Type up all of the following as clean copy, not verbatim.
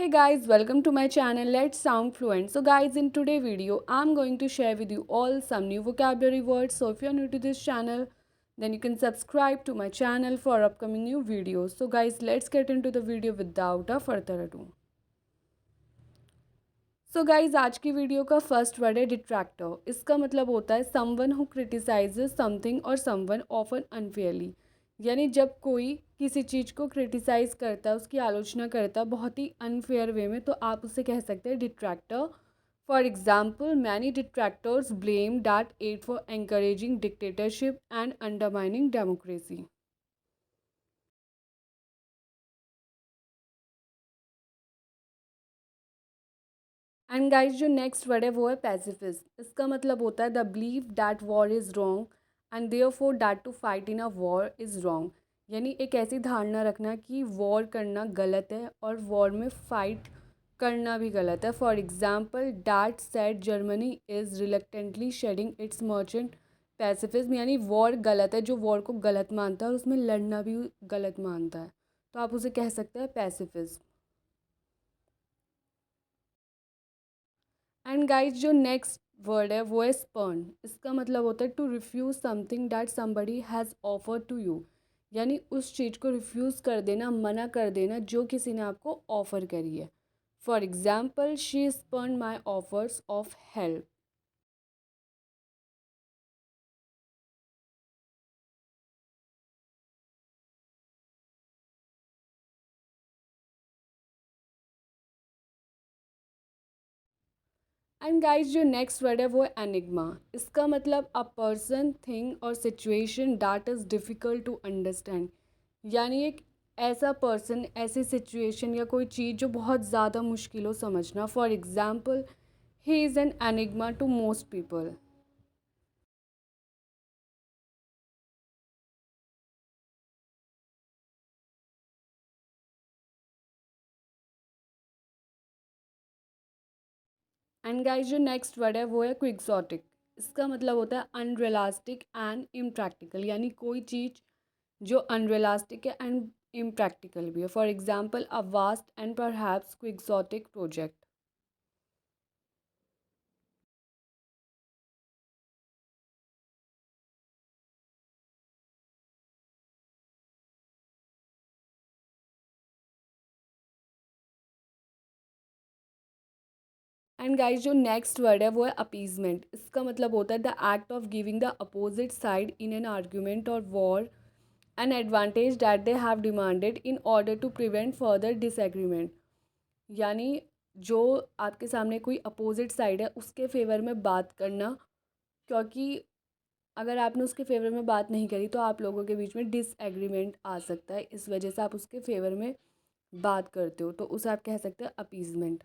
Hey guys, welcome to my channel Let's Sound Fluent. So guys, in today's video, I'm going to share with you all some new vocabulary words. So if you're new to this channel, then you can subscribe to my channel for upcoming new videos. So guys, let's get into the video without a further ado. So guys आज की video का first word है डिट्रैक्टर। इसका मतलब होता है someone who क्रिटिसाइजेज something और someone often unfairly. यानी जब कोई किसी चीज़ को क्रिटिसाइज़ करता है, उसकी आलोचना करता है बहुत ही अनफेयर वे में, तो आप उसे कह सकते हैं detractor. For example, many detractors blame that aid for encouraging dictatorship and undermining democracy. And guys जो नेक्स्ट वर्ड है वो है पैसिफिस्ट। इसका मतलब होता है the belief that war is wrong and therefore that to fight in a war is wrong. यानी एक ऐसी धारणा रखना कि वॉर करना गलत है और वॉर में फाइट करना भी गलत है। For example, that said Germany is reluctantly shedding its merchant pacifism. यानी वॉर गलत है, जो वॉर को गलत मानता है और उसमें लड़ना भी गलत मानता है, तो आप उसे कह सकते हैं पैसिफिज्म। एंड गाइज जो नेक्स्ट वर्ड है वो है स्पर्न। इसका मतलब होता है to refuse something that somebody has offer to you. यानी उस चीज़ को रिफ्यूज़ कर देना, मना कर देना जो किसी ने आपको ऑफ़र करी है। For example, she spurned my offers of help. And guys जो नेक्स्ट वर्ड है वो है एनिग्मा। इसका मतलब अ पर्सन, थिंग और situation that is difficult to understand. यानी एक ऐसा पर्सन, ऐसी सिचुएशन या कोई चीज़ जो बहुत ज़्यादा मुश्किल हो समझना। For example, he is an enigma to most people. And guys जो नेक्स्ट वर्ड है वो है क्विक्सोटिक। इसका मतलब होता है अनरियलिस्टिक एंड इम्प्रैक्टिकल। यानी कोई चीज़ जो अनरियलिस्टिक है एंड इम्प्रैक्टिकल भी है। For example, a vast and perhaps quixotic project. And guys जो नेक्स्ट वर्ड है वो है अपीजमेंट। इसका मतलब होता है the act of giving the opposite side in an argument और war an advantage that they have demanded in order to prevent further disagreement. यानी जो आपके सामने कोई अपोजिट साइड है उसके फेवर में बात करना, क्योंकि अगर आपने उसके फेवर में बात नहीं करी तो आप लोगों के बीच में डिसएग्रीमेंट आ सकता है। इस वजह से आप उसके फेवर में बात करते हो, तो उसे आप कह सकते हैं appeasement.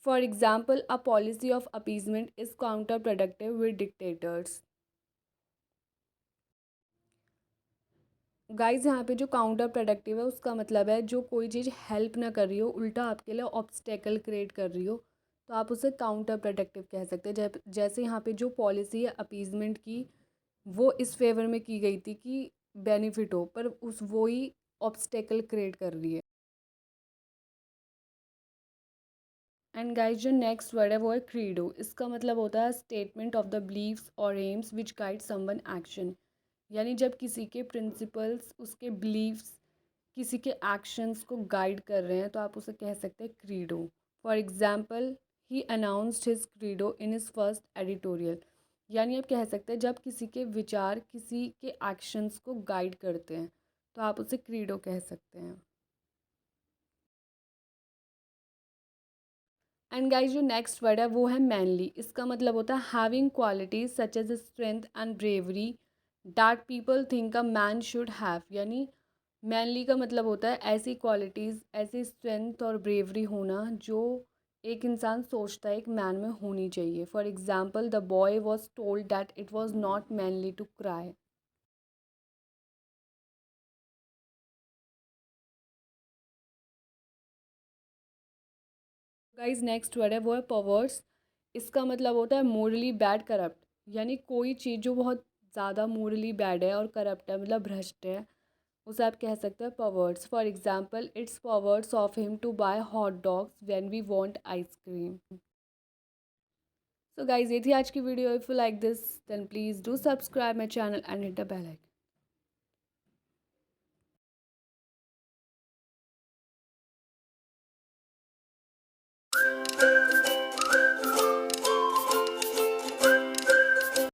For example, a policy of appeasement is counterproductive with dictators. Guys यहाँ पे जो काउंटर प्रोडक्टिव है उसका मतलब है जो कोई चीज़ हेल्प ना कर रही हो, उल्टा आपके लिए ऑब्स्टेकल क्रिएट कर रही हो, तो आप उसे काउंटर प्रोडक्टिव कह सकते हैं। जैसे यहाँ पे जो पॉलिसी है अपीजमेंट की, वो इस फेवर में की गई थी कि बेनिफिट हो, पर उस वो ही ऑब्स्टेकल क्रिएट कर रही है। एंड गाइस जो नेक्स्ट वर्ड है वो है क्रीडो। इसका मतलब होता है स्टेटमेंट ऑफ द बिलीव्स और एम्स विच गाइड समवन एक्शन। यानी जब किसी के प्रिंसिपल्स, उसके बिलीव्स किसी के एक्शंस को गाइड कर रहे हैं, तो आप उसे कह सकते हैं credo. For example, he announced his credo in his first editorial. यानी आप कह सकते हैं जब किसी के विचार किसी के एक्शंस को गाइड करते हैं, तो आप उसे क्रीडो कह सकते हैं। एंड गाइस जो नेक्स्ट वर्ड है वो है मैनली। इसका मतलब होता है having qualities such as strength and bravery that people think a man should have. यानी मैनली का मतलब होता है ऐसी क्वालिटीज़, ऐसी स्ट्रेंथ और ब्रेवरी होना जो एक इंसान सोचता है एक मैन में होनी चाहिए। For example, the boy was told that it was not manly to cry. Guys next word है वो है परवर्स। इसका मतलब होता है मोरली बैड, करप्ट। यानी कोई चीज़ जो बहुत ज़्यादा मोरली बैड है और करप्ट है, मतलब भ्रष्ट है, उसे आप कह सकते हैं परवर्ड्स. For example, it's परवर्ड्स of him to by hot dogs when we want ice cream. So guys, ये थी आज की video. If you like this then please do subscribe my channel and hit the bell icon.